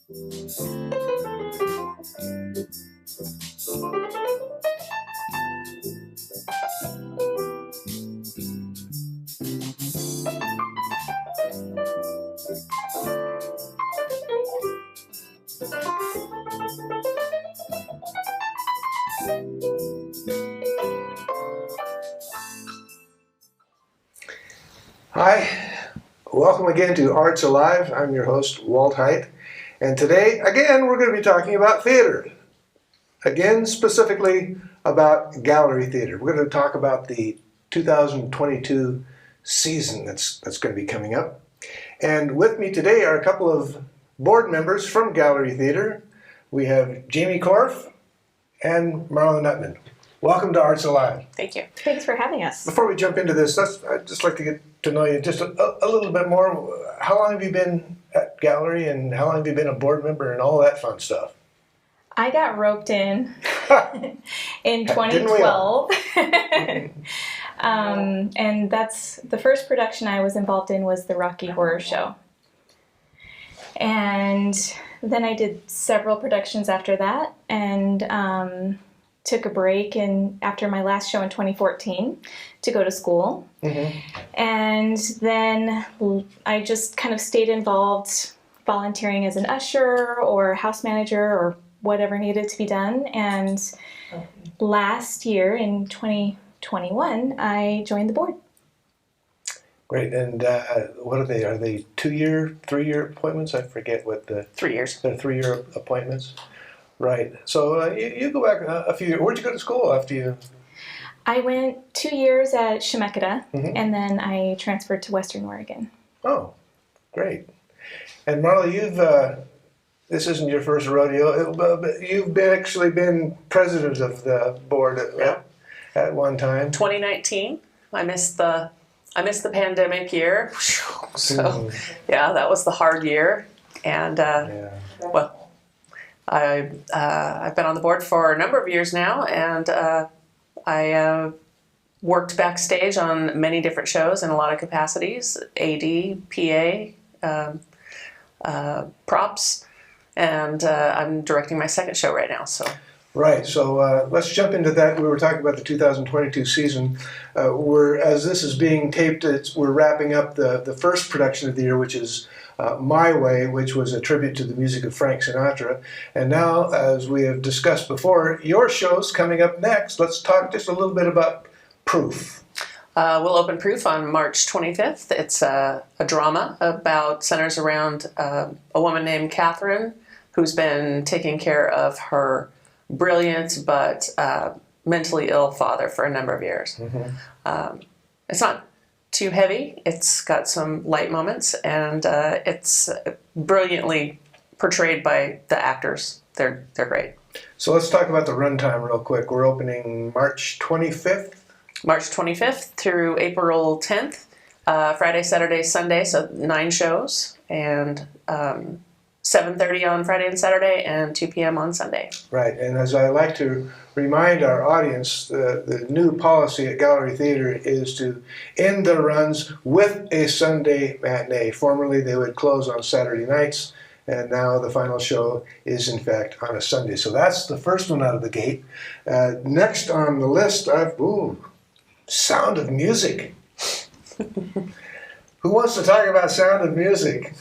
Hi, welcome again to Arts Alive. I'm your host, Walt Haight, and today, again, we're going to be talking about theater. Again, specifically about gallery theater. We're going to talk about the 2022 season that's going to be coming up. And with me today are a couple of board members from Gallery Theater. We have Jamie Corff and Marla Nuttman. Welcome to Arts Alive. Thank you. Thanks for having us. Before we jump into this, I'd just like to get to know you just a little bit more. How long have you been at Gallery, and how long have you been a board member and all that fun stuff? I got roped in in 2012. And that's the first production I was involved in was the Rocky Horror Show. And then I did several productions after that, and took a break after my last show in 2014 to go to school. Mm-hmm. And then I just kind of stayed involved, volunteering as an usher or house manager or whatever needed to be done. And last year in 2021, I joined the board. Great. And what are they? Are they 2-year, 3-year appointments? I forget what the... 3 years. They're 3-year appointments? Right. So you go back a few years. Where'd you go to school after you... I went 2 years at Chemeketa, mm-hmm. and then I transferred to Western Oregon. Oh, great. And Marla, this isn't your first rodeo, but you've actually been president of the board at one time. 2019. I missed the pandemic year. So, that was the hard year. And, well, I've been on the board for a number of years now, and I worked backstage on many different shows in a lot of capacities, AD, PA, props, and I'm directing my second show right now. So. Right, so let's jump into that. We were talking about the 2022 season. As this is being taped, we're wrapping up the first production of the year, which is My Way, which was a tribute to the music of Frank Sinatra. And now, as we have discussed before, your show's coming up next. Let's talk just a little bit about Proof. We'll open Proof on March 25th. It's a drama centers around a woman named Catherine who's been taking care of her brilliant but mentally ill father for a number of years. Mm-hmm. It's not too heavy. It's got some light moments, and it's brilliantly portrayed by the actors. They're great. So let's talk about the runtime real quick. We're opening March 25th. March 25th through April 10th. Friday, Saturday, Sunday, so 9 shows, and 7:30 on Friday and Saturday, and 2 p.m. on Sunday. Right, and as I like to remind our audience, the new policy at Gallery Theater is to end their runs with a Sunday matinee. Formerly, they would close on Saturday nights, and now the final show is, in fact, on a Sunday. So that's the first one out of the gate. Next on the list, Sound of Music. Who wants to talk about Sound of Music?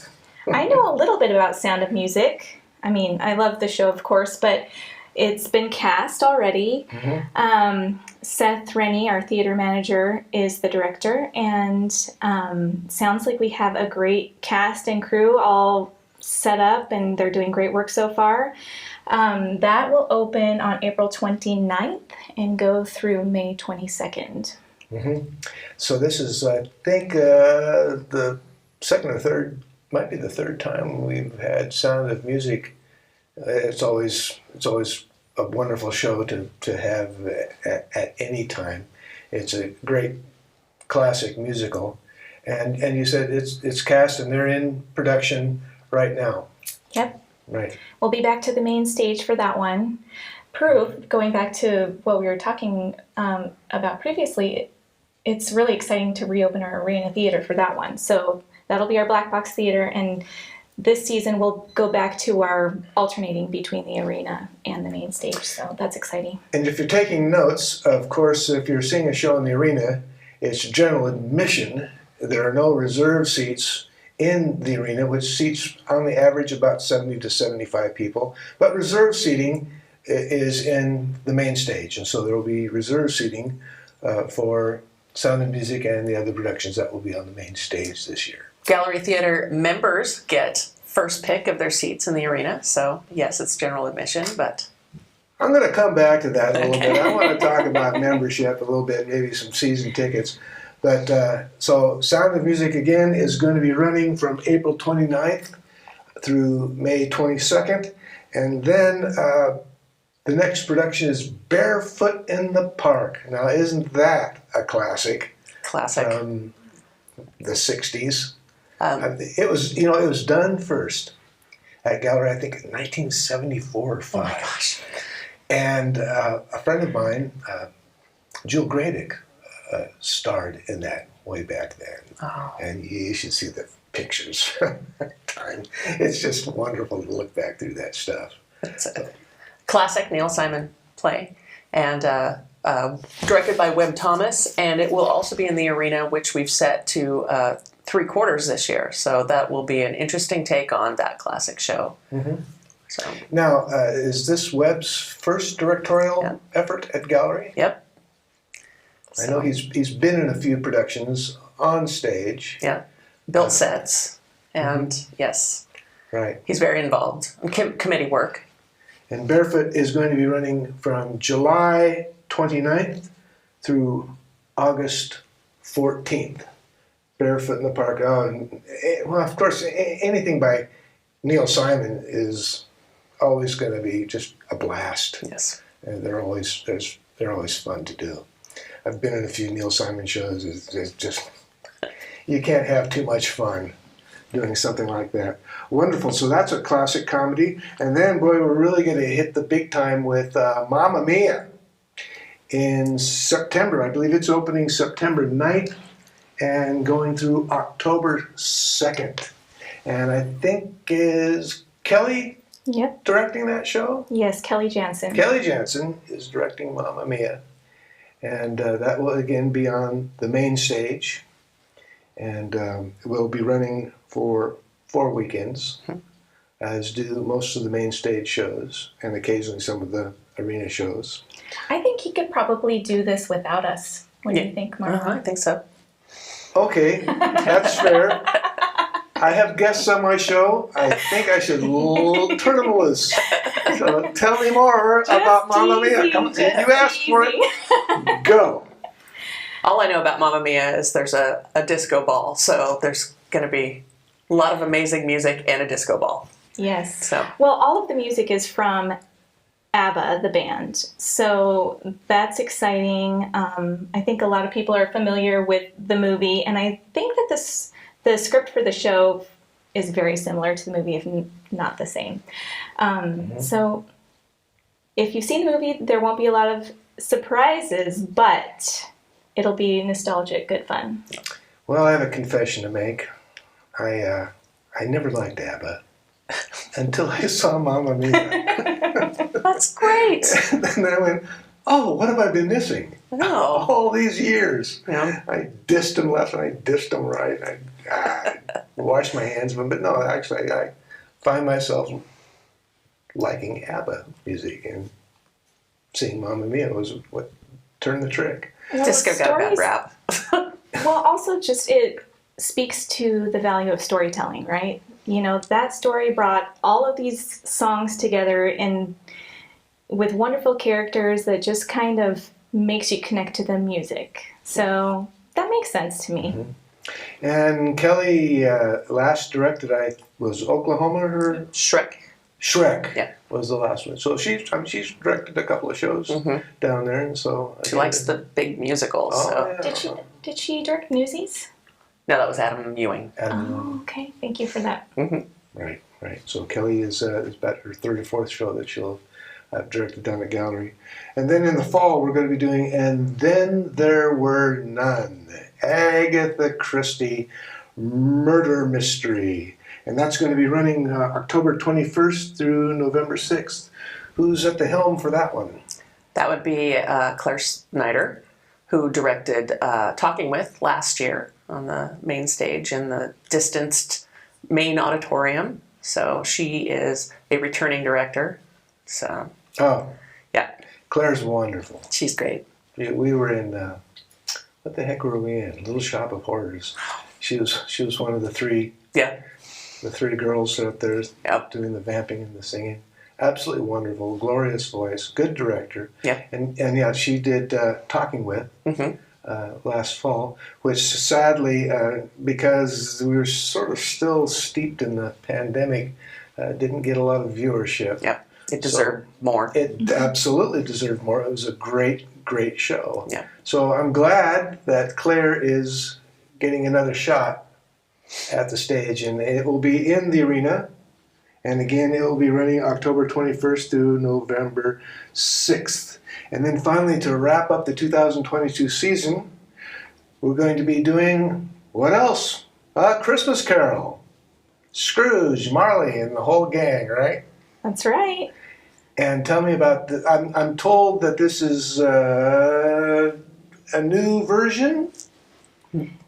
I know a little bit about Sound of Music. I mean, I love the show, of course, but it's been cast already. Mm-hmm. Seth Rennie, our theater manager, is the director, and sounds like we have a great cast and crew all set up, and they're doing great work so far. That will open on April 29th and go through May 22nd. Mm-hmm. So this is, I think, the second or third, might be the third time we've had Sound of Music. It's always a wonderful show to have at any time. It's a great classic musical, and you said it's cast and they're in production right now. Yep. Right. We'll be back to the main stage for that one. Proof, going back to what we were talking about previously, it's really exciting to reopen our arena theater for that one. So that'll be our black box theater, and this season we'll go back to our alternating between the arena and the main stage. So that's exciting. And if you're taking notes, of course, if you're seeing a show in the arena, it's general admission. There are no reserve seats in the arena, which seats on the average about 70 to 75 people. But reserve seating is in the main stage, and so there will be reserve seating for Sound and Music and the other productions that will be on the main stage this year. Gallery theater members get first pick of their seats in the arena. So yes, it's general admission, but I'm going to come back to that a little bit. I want to talk about membership a little bit, maybe some season tickets. But so Sound of Music again is going to be running from April 29th through May 22nd. And then the next production is Barefoot in the Park. Now, isn't that a classic? classic. The 60s. It was done first at Gallery, I think, in 1974 or 5. Oh my gosh. And a friend of mine, Jill Gradick, starred in that way back then. Oh. And you should see the pictures from that time. It's just wonderful to look back through that stuff. It's a classic Neil Simon play, and directed by Webb Thomas, and it will also be in the arena, which we've set to 3/4 this year. So that will be an interesting take on that classic show. Mm-hmm. So Now, is this Webb's first directorial effort at Gallery? yep. I know he's been in a few productions on stage. Yeah, built sets, and yes, Right. he's very involved in committee work. And Barefoot is going to be running from July 29th through August 14th. Barefoot in the Park. Well, of course, anything by Neil Simon is always going to be just a blast. Yes. And they're always fun to do. I've been in a few Neil Simon shows. It's just, you can't have too much fun doing something like that. Wonderful. So that's a classic comedy. And then, boy, we're really going to hit the big time with Mamma Mia in September. I believe it's opening September 9th and going through October 2nd. And I think is Kelly Yep. directing that show? Yes, Kelly Jansen. Kelly Jansen is directing Mamma Mia. And that will again be on the main stage. And it will be running for 4 weekends, as do most of the main stage shows, and occasionally some of the arena shows. I think he could probably do this without us. What do you think, Marla? I think so. Okay, that's fair. I have guests on my show. I think I should turn them loose. So tell me more about Mamma Mia. Come on, you asked for it. Go. All I know about Mamma Mia is there's a disco ball, so there's going to be a lot of amazing music and a disco ball. Yes. So Well, all of the music is from ABBA, the band. So that's exciting. I think a lot of people are familiar with the movie, and I think that the script for the show is very similar to the movie, if not the same. So if you've seen the movie, there won't be a lot of surprises, but it'll be nostalgic, good fun. Well, I have a confession to make. I never liked ABBA until I saw Mamma Mia. that's great. And I went, oh, what have I been missing? No. All these years. Yeah. I dissed them left and I dissed them right. I washed my hands of them. But no, actually, I find myself liking ABBA music, and seeing Mamma Mia was what turned the trick. Well, Disco got a bad stories- rap. Well, also just it speaks to the value of storytelling, right? You know, that story brought all of these songs together and with wonderful characters that just kind of makes you connect to the music. So that makes sense to me. And Kelly last directed, was Oklahoma her? Shrek. Shrek Yeah. was the last one. So she's directed a couple of shows down there, and so She likes the big musicals. Oh, So. yeah. Did she direct Newsies? No, that was Adam Ewing. Oh, okay. Thank you for that. Right. So Kelly is about her third or fourth show that she'll have directed down at Gallery. And then in the fall, we're going to be doing And Then There Were None. Agatha Christie murder mystery. And that's going to be running October 21st through November 6th. Who's at the helm for that one? That would be Claire Snyder, who directed Talking With last year on the main stage in the distanced main auditorium. So she is a returning director. So, Oh, yeah, Claire's wonderful. she's great. We were in, what the heck were we in? Little Shop of Horrors. She was one of the three Yeah, girls up there Yep. doing the vamping and the singing. Absolutely wonderful, glorious voice, good director. Yeah. And yeah, she did Talking With hmm last fall, which sadly, because we were sort of still steeped in the pandemic, didn't get a lot of viewership. Yep. It deserved more. It absolutely deserved more. It was a great show. Yeah. So I'm glad that Claire is getting another shot at the stage, and it will be in the arena. And again, it will be running October 21st through November 6th. And then finally, to wrap up the 2022 season, we're going to be doing what else? A Christmas Carol. Scrooge, Marley, and the whole gang, right? That's right. And tell me about I'm told that this is a new version.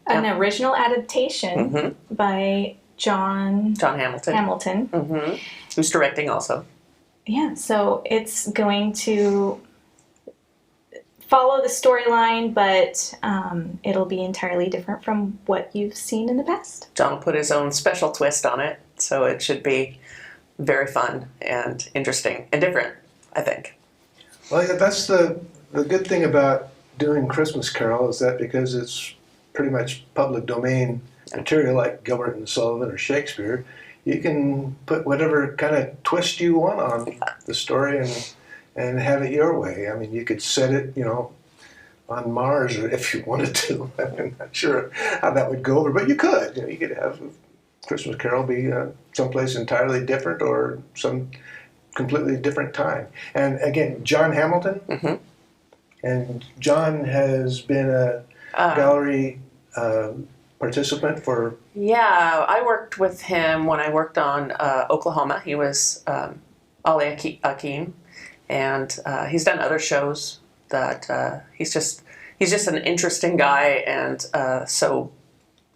An original adaptation by John John Hamilton, Hamilton. who's directing also. Yeah, so it's going to follow the storyline, but it'll be entirely different from what you've seen in the past. John will put his own special twist on it, so it should be very fun and interesting and different, I think. Well, yeah, that's the good thing about doing Christmas Carol is that because it's pretty much public domain material like Gilbert and Sullivan or Shakespeare, you can put whatever kind of twist you want on the story and have it your way. I mean, you could set it, on Mars if you wanted to. I'm not sure how that would go over, but you could. You could have Christmas Carol be someplace entirely different or some completely different time. And again, John Hamilton. And John has been a gallery participant for... Yeah, I worked with him when I worked on Oklahoma. He was Ali Akeem, and he's done other shows that he's just an interesting guy and so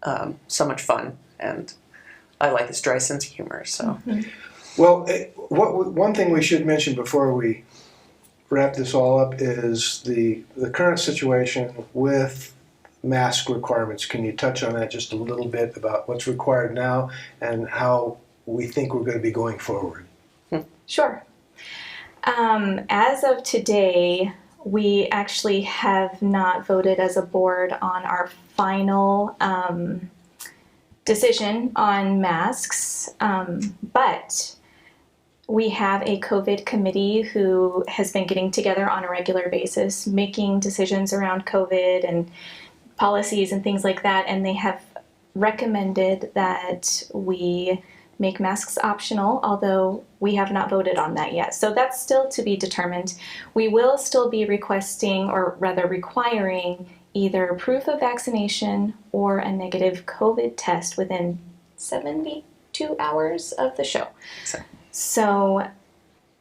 much fun, and I like his dry sense of humor. So, Well, one thing we should mention before we wrap this all up is the current situation with mask requirements. Can you touch on that just a little bit about what's required now and how we think we're going to be going forward? Sure. As of today, we actually have not voted as a board on our final decision on masks, but we have a COVID committee who has been getting together on a regular basis, making decisions around COVID and policies and things like that, and they have recommended that we make masks optional, although we have not voted on that yet. So that's still to be determined. We will still be requesting, or rather requiring, either proof of vaccination or a negative COVID test within 72 hours of the show. So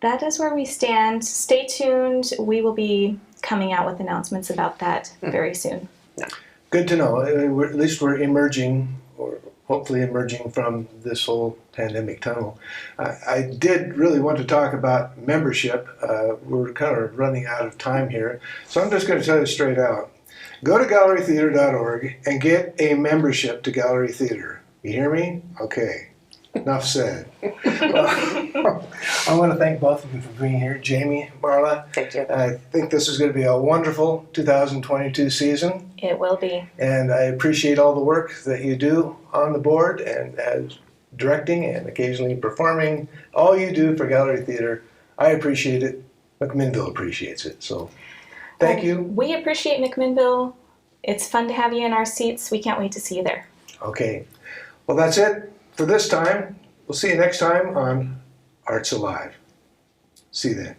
that is where we stand. Stay tuned. We will be coming out with announcements about that very soon. Good to know. At least we're emerging, or hopefully emerging from this whole pandemic tunnel. I did really want to talk about membership. We're kind of running out of time here, so I'm just going to tell you straight out. Go to gallerytheater.org and get a membership to Gallery Theater. You hear me? Okay. Enough said. Well, I want to thank both of you for being here. Jamie, Marla. Thank you. I think this is going to be a wonderful 2022 season. It will be. And I appreciate all the work that you do on the board and as directing and occasionally performing. All you do for Gallery Theater, I appreciate it. McMinnville appreciates it. So thank you. We appreciate McMinnville. It's fun to have you in our seats. We can't wait to see you there. Okay. Well, that's it for this time. We'll see you next time on Arts Alive. See you then.